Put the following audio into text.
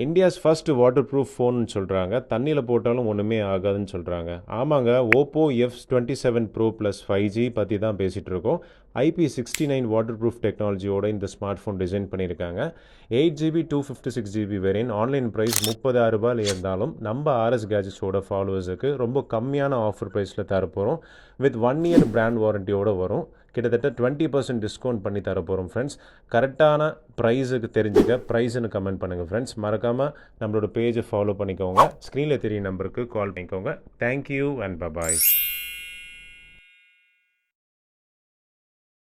India's first water proof ஃபோன்னு சொல்கிறாங்க. தண்ணியில் போட்டாலும் ஒன்றுமே ஆகாதுன்னு சொல்கிறாங்க. ஆமாங்க, Oppo F27 Pro plus 5G பற்றி தான் பேசிகிட்டு இருக்கோம். IP69 வாட்டர் ப்ரூஃப் டெக்னாலஜியோட இந்த ஸ்மார்ட் ஃபோன் டிசைன் பண்ணியிருக்காங்க. 8GB 256GB variant. Online price 30,000 ரூபாயில் இருந்தாலும் நம்ம RS கேஜெட்ஸோட ஃபாலோவர்ஸுக்கு ரொம்ப கம்மியான ஆஃபர் ப்ரைஸில் தரப்போகிறோம். வித் 1 இயர் பிராண்ட் வாரண்டியோடு வரும். கிட்டத்தட்ட 20% டிஸ்கவுண்ட் பண்ணி தரப்போகிறோம் ஃப்ரெண்ட்ஸ். கரெக்டான ப்ரைஸுக்கு தெரிஞ்சுக்க ப்ரைஸ்னு கமெண்ட் பண்ணுங்கள் ஃப்ரெண்ட்ஸ். மறக்காமல் நம்மளோட பேஜை ஃபாலோ பண்ணிக்கோங்க. ஸ்க்ரீனில் தெரிய நம்பருக்கு கால் பண்ணிக்கோங்க. Thank you and bye bye.